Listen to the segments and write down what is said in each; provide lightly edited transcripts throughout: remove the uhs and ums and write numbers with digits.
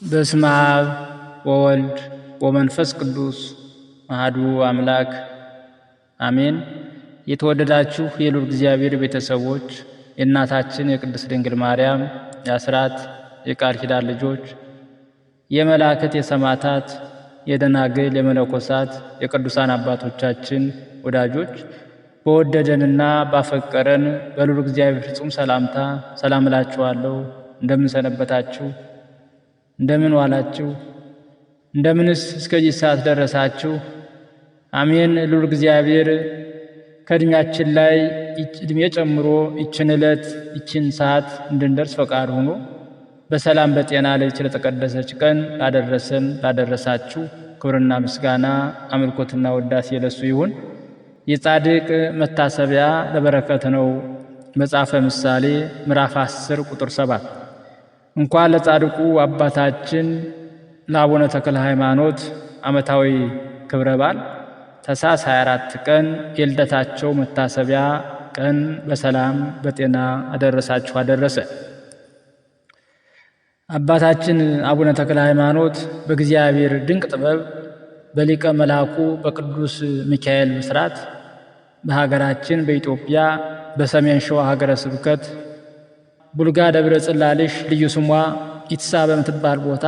በስመ አብ ወወልድ ወመንፈስ ቅዱስ አሐዱ አምላክ አሜን። የተወደዳችሁ የልዑል እግዚአብሔር ቤተሰቦች፣ የእናታችን የቅድስት ድንግል ማርያም የአስራት የቃል ኪዳን ልጆች፣ የመላእክት የሰማዕታት የደናግል የመነኮሳት የቅዱሳን አባቶቻችን ወዳጆች፣ በወደደንና ባፈቀረን በልዑል እግዚአብሔር ፍጹም ሰላምታ ሰላም እላችኋለሁ። እንደምን ሰነበታችሁ? እንደምን ዋላችሁ? እንደምንስ እስከዚህ ሰዓት ደረሳችሁ? አሜን። ልዑል እግዚአብሔር ከእድሜያችን ላይ እድሜ ጨምሮ ይችን ዕለት ይችን ሰዓት እንድንደርስ ፈቃድ ሆኖ በሰላም በጤና ላይ ስለተቀደሰች ቀን ላደረሰን ላደረሳችሁ ክብርና ምስጋና አምልኮትና ውዳሴ ለሱ ይሁን። የጻድቅ መታሰቢያ ለበረከት ነው። መጽሐፈ ምሳሌ ምዕራፍ 10 ቁጥር 7 እንኳን ለጻድቁ አባታችን ለአቡነ ተክለ ሃይማኖት ዓመታዊ ክብረ በዓል ታኅሳስ 24 ቀን የልደታቸው መታሰቢያ ቀን በሰላም በጤና አደረሳችሁ አደረሰ። አባታችን አቡነ ተክለ ሃይማኖት በእግዚአብሔር ድንቅ ጥበብ በሊቀ መልአኩ በቅዱስ ሚካኤል ብስራት በሀገራችን በኢትዮጵያ በሰሜን ሸዋ ሀገረ ስብከት ቡልጋ ደብረ ጽላልሽ ልዩ ስሟ ኢትሳ በምትባል ቦታ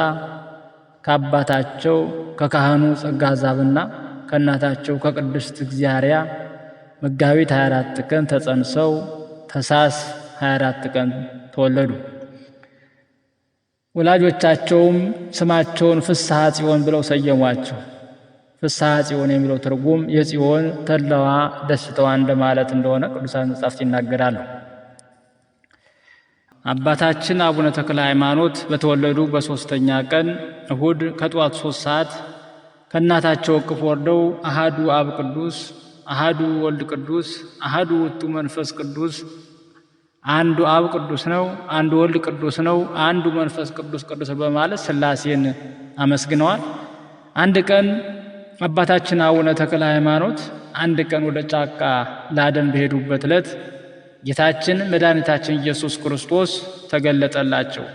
ከአባታቸው ከካህኑ ጸጋ ዛብና ከእናታቸው ከቅድስት እግዚአርያ መጋቢት 24 ቀን ተጸንሰው ታኅሳስ 24 ቀን ተወለዱ። ወላጆቻቸውም ስማቸውን ፍስሐ ጽዮን ብለው ሰየሟቸው። ፍስሐ ጽዮን የሚለው ትርጉም የጽዮን ተድላዋ ደስታዋ እንደማለት እንደሆነ ቅዱሳን መጻሕፍት ይናገራሉ። አባታችን አቡነ ተክለ ሃይማኖት በተወለዱ በሦስተኛ ቀን እሁድ ከጠዋቱ 3 ሰዓት ከእናታቸው እቅፍ ወርደው አሃዱ አብ ቅዱስ፣ አሃዱ ወልድ ቅዱስ፣ አሃዱ ውእቱ መንፈስ ቅዱስ፣ አንዱ አብ ቅዱስ ነው፣ አንዱ ወልድ ቅዱስ ነው፣ አንዱ መንፈስ ቅዱስ ቅዱስ በማለት ሥላሴን አመስግነዋል። አንድ ቀን አባታችን አቡነ ተክለ ሃይማኖት አንድ ቀን ወደ ጫካ ለአደን በሄዱበት ዕለት ጌታችን መድኃኒታችን ኢየሱስ ክርስቶስ ተገለጠላቸው።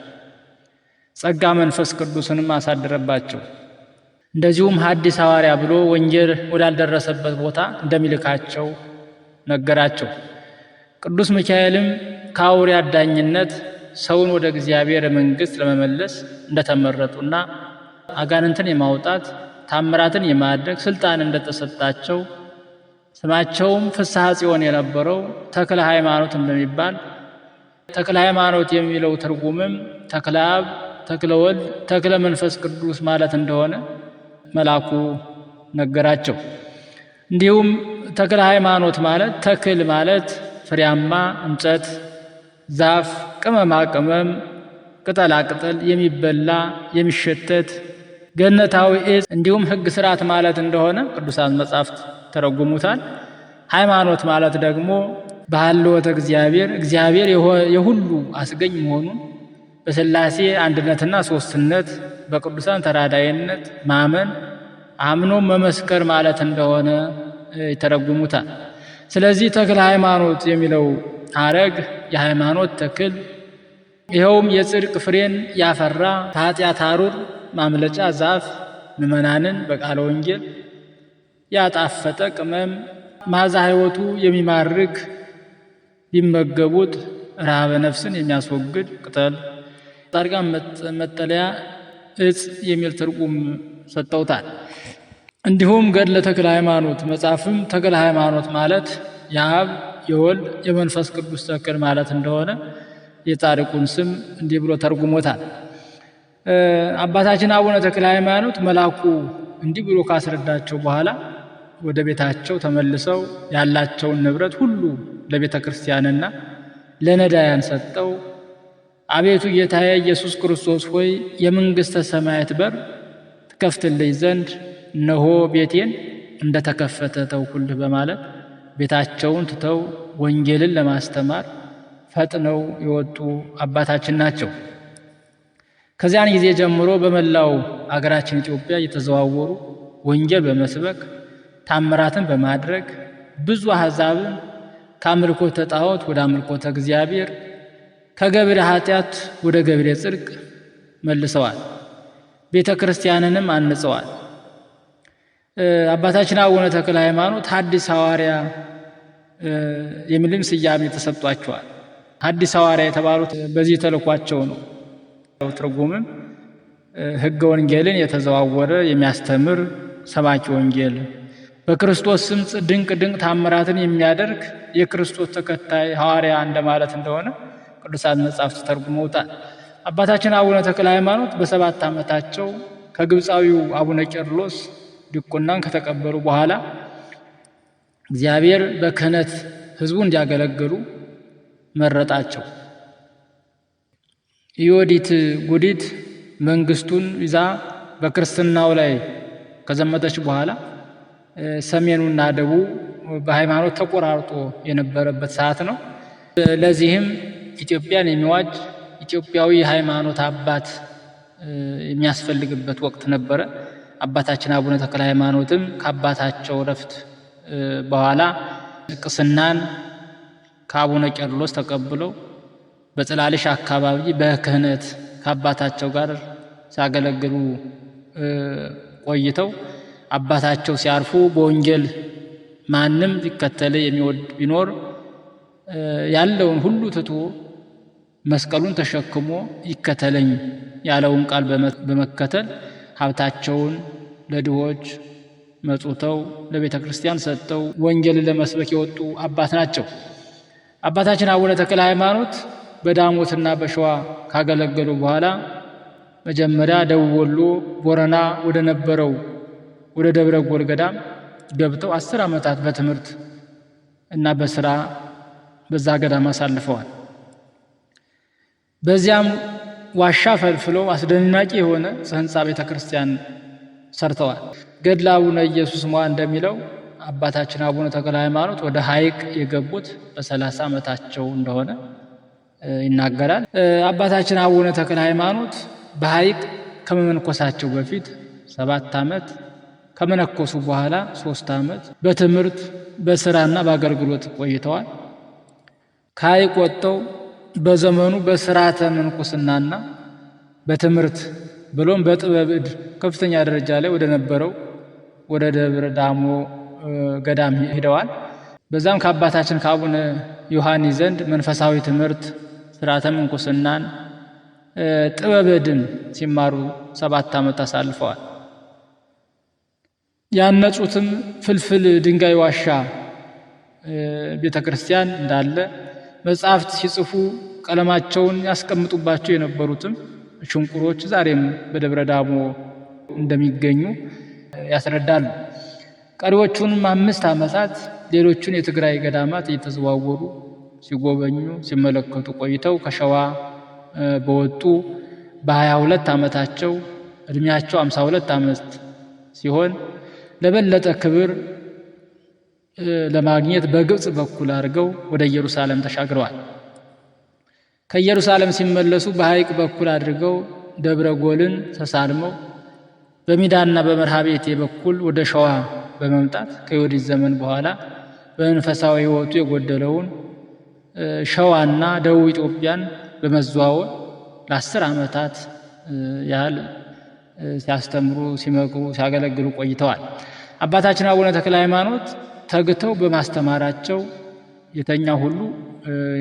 ጸጋ መንፈስ ቅዱስንም አሳደረባቸው። እንደዚሁም ሐዲስ ሐዋርያ ብሎ ወንጌል ወዳልደረሰበት ቦታ እንደሚልካቸው ነገራቸው። ቅዱስ ሚካኤልም ከአውሬ አዳኝነት ሰውን ወደ እግዚአብሔር መንግሥት ለመመለስ እንደተመረጡና አጋንንትን የማውጣት ታምራትን የማድረግ ሥልጣን እንደተሰጣቸው ስማቸውም ፍስሐ ጽዮን የነበረው ተክለ ሃይማኖት እንደሚባል፣ ተክለ ሃይማኖት የሚለው ትርጉምም ተክለ አብ፣ ተክለ ወልድ፣ ተክለ መንፈስ ቅዱስ ማለት እንደሆነ መልአኩ ነገራቸው። እንዲሁም ተክለ ሃይማኖት ማለት ተክል ማለት ፍሬያማ እንጨት፣ ዛፍ፣ ቅመማ ቅመም፣ ቅጠላ ቅጠል፣ የሚበላ የሚሸተት ገነታዊ ዕፅ እንዲሁም ሕግ ሥርዓት ማለት እንደሆነ ቅዱሳን መጻሕፍት ተረጉሙታል። ሃይማኖት ማለት ደግሞ በሃልዎተ እግዚአብሔር የሁሉ አስገኝ መሆኑን በሥላሴ አንድነትና ሦስትነት በቅዱሳን ተራዳይነት ማመን አምኖ መመስከር ማለት እንደሆነ ይተረጉሙታል። ስለዚህ ተክለ ሃይማኖት የሚለው ሐረግ የሃይማኖት ተክል፣ ይኸውም የጽድቅ ፍሬን ያፈራ ከኃጢአት ሐሩር ማምለጫ ዛፍ ምእመናንን በቃለ ወንጌል ያጣፈጠ ቅመም መዓዛ ሕይወቱ የሚማርክ ቢመገቡት ረሃበ ነፍስን የሚያስወግድ ቅጠል፣ ጻድቃን መጠለያ ዕፅ የሚል ትርጉም ሰጠውታል። እንዲሁም ገድለ ተክለ ሃይማኖት መጽሐፍም ተክለ ሃይማኖት ማለት የአብ የወልድ የመንፈስ ቅዱስ ተክል ማለት እንደሆነ የጻድቁን ስም እንዲህ ብሎ ተርጉሞታል። አባታችን አቡነ ተክለ ሃይማኖት መልአኩ እንዲህ ብሎ ካስረዳቸው በኋላ ወደ ቤታቸው ተመልሰው ያላቸውን ንብረት ሁሉ ለቤተ ክርስቲያንና ለነዳያን ሰጠው። አቤቱ ጌታዬ ኢየሱስ ክርስቶስ ሆይ የመንግሥተ ሰማያት በር ትከፍትልኝ ዘንድ እነሆ ቤቴን እንደተከፈተ ተውኩልህ በማለት ቤታቸውን ትተው ወንጌልን ለማስተማር ፈጥነው የወጡ አባታችን ናቸው። ከዚያን ጊዜ ጀምሮ በመላው አገራችን ኢትዮጵያ እየተዘዋወሩ ወንጌል በመስበክ ታምራትን በማድረግ ብዙ አሕዛብን ከአምልኮተ ጣዖት ወደ አምልኮተ እግዚአብሔር ከገብረ ኃጢአት ወደ ገብረ ጽድቅ መልሰዋል። ቤተ ክርስቲያንንም አንጸዋል። አባታችን አቡነ ተክለ ሃይማኖት ሐዲስ ሐዋርያ የሚልም ስያሜ ተሰጥቷቸዋል። ሐዲስ ሐዋርያ የተባሉት በዚህ ተልኳቸው ነው። ትርጉምም ሕገ ወንጌልን የተዘዋወረ የሚያስተምር ሰባኪ ወንጌል፣ በክርስቶስ ስም ድንቅ ታምራትን የሚያደርግ የክርስቶስ ተከታይ ሐዋርያ እንደማለት እንደሆነ ቅዱሳት መጻሕፍት ተርጉመውታል። አባታችን አቡነ ተክለ ሃይማኖት በ7 ዓመታቸው ከግብፃዊው አቡነ ቄርሎስ ዲቁናን ከተቀበሉ በኋላ እግዚአብሔር በክህነት ሕዝቡ እንዲያገለግሉ መረጣቸው። ዮዲት ጉዲት መንግስቱን ይዛ በክርስትናው ላይ ከዘመተች በኋላ ሰሜኑና ደቡብ በሃይማኖት ተቆራርጦ የነበረበት ሰዓት ነው። ለዚህም ኢትዮጵያን የሚዋጅ ኢትዮጵያዊ ሃይማኖት አባት የሚያስፈልግበት ወቅት ነበረ። አባታችን አቡነ ተክለ ሃይማኖትም ከአባታቸው ረፍት በኋላ ቅስናን ከአቡነ ቄርሎስ ተቀብለው በጽላልሽ አካባቢ በክህነት ከአባታቸው ጋር ሲያገለግሉ ቆይተው አባታቸው ሲያርፉ በወንጌል ማንም ሊከተል የሚወድ ቢኖር ያለውን ሁሉ ትቶ መስቀሉን ተሸክሞ ይከተለኝ ያለውን ቃል በመከተል ሀብታቸውን ለድሆች መጽውተው ለቤተ ክርስቲያን ሰጥተው ወንጌልን ለመስበክ የወጡ አባት ናቸው። አባታችን አቡነ ተክለ ሃይማኖት በዳሞትና በሸዋ ካገለገሉ በኋላ መጀመሪያ ደቡብ ወሎ ቦረና ወደ ነበረው ወደ ደብረ ጎል ገዳም ገብተው 10 ዓመታት በትምህርት እና በስራ በዛ ገዳም አሳልፈዋል። በዚያም ዋሻ ፈልፍለው አስደናቂ የሆነ ሕንጻ ቤተ ክርስቲያን ሰርተዋል። ገድለ አቡነ ኢየሱስ ሞዐ እንደሚለው አባታችን አቡነ ተክለ ሃይማኖት ወደ ሐይቅ የገቡት በ30 ዓመታቸው እንደሆነ ይናገራል። አባታችን አቡነ ተክለ ሃይማኖት በሐይቅ ከመመንኮሳቸው በፊት 7 ዓመት ከመነኮሱ በኋላ 3 ዓመት በትምህርት በስራና በአገልግሎት ቆይተዋል። ከሐይቅ ወጥተው በዘመኑ በስርዓተ ምንኩስናና በትምህርት ብሎም በጥበብ ዕድ ከፍተኛ ደረጃ ላይ ወደ ነበረው ወደ ደብረ ዳሞ ገዳም ሄደዋል። በዛም ከአባታችን ከአቡነ ዮሐንስ ዘንድ መንፈሳዊ ትምህርት፣ ስርዓተ ምንኩስናን፣ ጥበብ ዕድን ሲማሩ 7 ዓመት አሳልፈዋል። ያነጹትም ፍልፍል ድንጋይ ዋሻ ቤተ ክርስቲያን እንዳለ መጽሐፍት ሲጽፉ ቀለማቸውን ያስቀምጡባቸው የነበሩትም ሽንቁሮች ዛሬም በደብረ ዳሞ እንደሚገኙ ያስረዳሉ። ቀሪዎቹንም 5 ዓመታት ሌሎቹን የትግራይ ገዳማት እየተዘዋወሩ ሲጎበኙ ሲመለከቱ ቆይተው ከሸዋ በወጡ በ22 ዓመታቸው እድሜያቸው 52 ዓመት ሲሆን ለበለጠ ክብር ለማግኘት በግብጽ በኩል አድርገው ወደ ኢየሩሳሌም ተሻግረዋል። ከኢየሩሳሌም ሲመለሱ በሐይቅ በኩል አድርገው ደብረ ጎልን ተሳልመው በሚዳና በመርሃቤቴ በኩል ወደ ሸዋ በመምጣት ከዮዲት ዘመን በኋላ በመንፈሳዊ ሕይወቱ የጎደለውን ሸዋና ደቡብ ኢትዮጵያን በመዘዋወር ለ10 ዓመታት ያህል ሲያስተምሩ ሲመክሩ ሲያገለግሉ ቆይተዋል። አባታችን አቡነ ተክለ ሃይማኖት ተግተው በማስተማራቸው የተኛ ሁሉ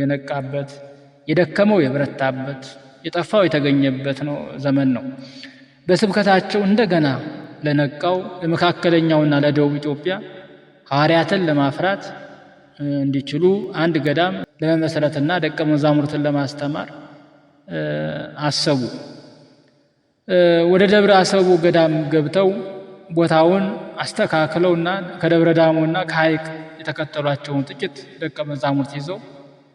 የነቃበት የደከመው የበረታበት የጠፋው የተገኘበት ነው ዘመን ነው። በስብከታቸው እንደገና ለነቃው ለመካከለኛውና ለደቡብ ኢትዮጵያ ሐዋርያትን ለማፍራት እንዲችሉ አንድ ገዳም ለመመስረትና ደቀ መዛሙርትን ለማስተማር አሰቡ። ወደ ደብረ አሰቡ ገዳም ገብተው ቦታውን አስተካክለውና ከደብረ ዳሞና ከሐይቅ የተከተሏቸውን ጥቂት ደቀ መዛሙርት ይዘው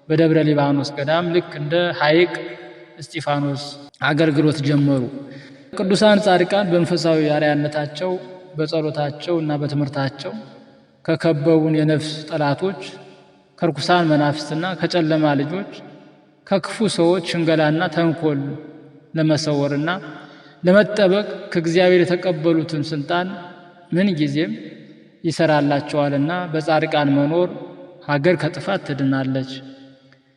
በደብረ ሊባኖስ ገዳም ልክ እንደ ሐይቅ እስጢፋኖስ አገልግሎት ጀመሩ። ቅዱሳን ጻድቃን በመንፈሳዊ አርአያነታቸው በጸሎታቸው እና በትምህርታቸው ከከበቡን የነፍስ ጠላቶች ከርኩሳን መናፍስትና ከጨለማ ልጆች ከክፉ ሰዎች ሽንገላና ተንኮል ለመሰወርና ለመጠበቅ ከእግዚአብሔር የተቀበሉትን ስልጣን ምን ጊዜም ይሰራላቸዋልና በጻድቃን መኖር ሀገር ከጥፋት ትድናለች።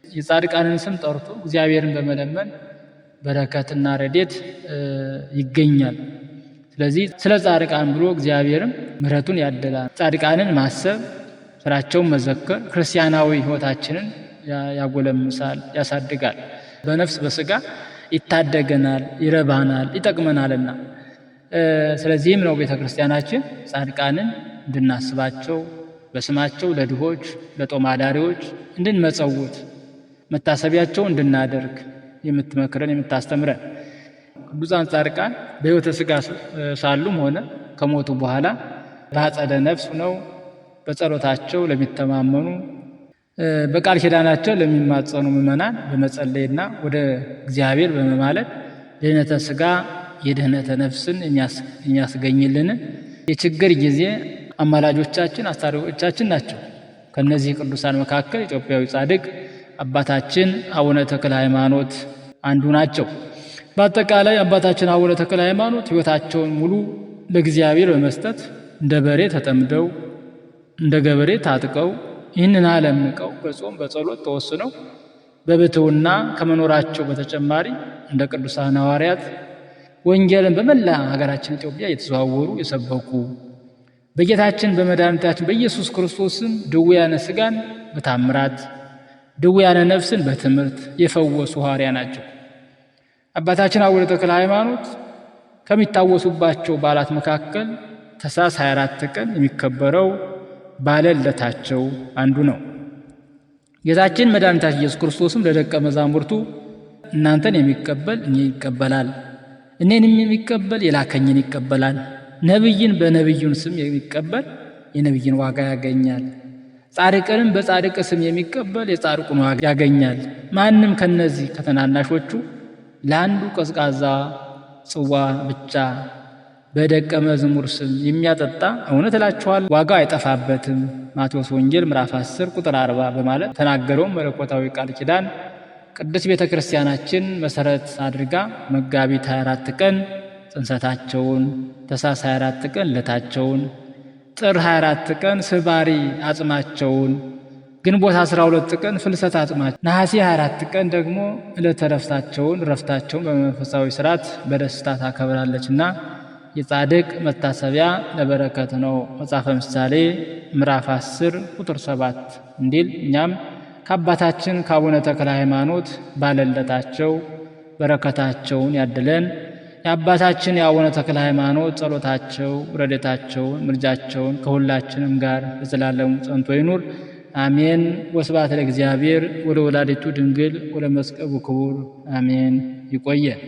የጻድቃንን ስም ጠርቶ እግዚአብሔርን በመለመን በረከትና ረድኤት ይገኛል። ስለዚህ ስለ ጻድቃን ብሎ እግዚአብሔርም ምሕረቱን ያደላል። ጻድቃንን ማሰብ፣ ስራቸውን መዘከር ክርስቲያናዊ ሕይወታችንን ያጎለምሳል፣ ያሳድጋል። በነፍስ በስጋ ይታደገናል፣ ይረባናል፣ ይጠቅመናልና። ስለዚህም ነው ቤተ ክርስቲያናችን ጻድቃንን እንድናስባቸው በስማቸው ለድሆች ለጦም አዳሪዎች እንድንመጸውት መታሰቢያቸው እንድናደርግ የምትመክረን የምታስተምረን። ቅዱሳን ጻድቃን በሕይወተ ሥጋ ሳሉም ሆነ ከሞቱ በኋላ በአጸደ ነፍስ ሆነው በጸሎታቸው ለሚተማመኑ በቃል ኪዳናቸው ለሚማጸኑ ምእመናን በመጸለይና ወደ እግዚአብሔር በመማለድ ድኅነተ ሥጋ የድኅነተ ነፍስን የሚያስገኝልን የችግር ጊዜ አማላጆቻችን አስታራቂዎቻችን ናቸው። ከነዚህ ቅዱሳን መካከል ኢትዮጵያዊ ጻድቅ አባታችን አቡነ ተክለ ሃይማኖት አንዱ ናቸው። በአጠቃላይ አባታችን አቡነ ተክለ ሃይማኖት ሕይወታቸውን ሙሉ ለእግዚአብሔር በመስጠት እንደ በሬ ተጠምደው እንደ ገበሬ ታጥቀው ይህንን ዓለም ንቀው በጾም በጸሎት ተወስነው በብሕትውና ከመኖራቸው በተጨማሪ እንደ ቅዱሳን ሐዋርያት ወንጌልን በመላ ሀገራችን ኢትዮጵያ የተዘዋወሩ የሰበኩ በጌታችን በመድኃኒታችን በኢየሱስ ክርስቶስም ድውያነ ሥጋን በታምራት ድውያነ ነፍስን በትምህርት የፈወሱ ሐዋርያ ናቸው። አባታችን አቡነ ተክለ ሃይማኖት ከሚታወሱባቸው በዓላት መካከል ታኅሳስ 24 ቀን የሚከበረው በዓለ ልደታቸው አንዱ ነው። ጌታችን መድኃኒታችን ኢየሱስ ክርስቶስም ለደቀ መዛሙርቱ እናንተን የሚቀበል እኔን ይቀበላል፣ እኔንም የሚቀበል የላከኝን ይቀበላል፣ ነቢይን በነቢዩን ስም የሚቀበል የነቢይን ዋጋ ያገኛል፣ ጻድቅንም በጻድቅ ስም የሚቀበል የጻድቁን ዋጋ ያገኛል። ማንም ከነዚህ ከተናናሾቹ ለአንዱ ቀዝቃዛ ጽዋ ብቻ በደቀ መዝሙር ስም የሚያጠጣ እውነት እላችኋለሁ ዋጋው አይጠፋበትም። ማቴዎስ ወንጌል ምዕራፍ 10 ቁጥር 40 በማለት ተናገረው መለኮታዊ ቃል ኪዳን ቅድስት ቤተ ክርስቲያናችን መሰረት አድርጋ መጋቢት 24 ቀን ጽንሰታቸውን፣ ታኅሳስ 24 ቀን ልደታቸውን፣ ጥር 24 ቀን ስባሪ አጽማቸውን፣ ግንቦት 12 ቀን ፍልሰት አጽማቸው፣ ነሐሴ 24 ቀን ደግሞ ዕለተ ረፍታቸውን በመንፈሳዊ ሥርዓት በደስታ ታከብራለችና የጻድቅ መታሰቢያ ለበረከት ነው። መጽሐፈ ምሳሌ ምዕራፍ 10 ቁጥር 7 እንዲል እኛም ከአባታችን ከአቡነ ተክለ ሃይማኖት ባለ ልደታቸው በረከታቸውን ያድለን። የአባታችን የአቡነ ተክለ ሃይማኖት ጸሎታቸው፣ ረድኤታቸውን፣ ምልጃቸውን ከሁላችንም ጋር ለዘላለሙ ጸንቶ ይኑር፣ አሜን። ወስብሐት ለእግዚአብሔር ወለወላዲቱ ድንግል ወለመስቀሉ ክቡር አሜን። ይቆየን።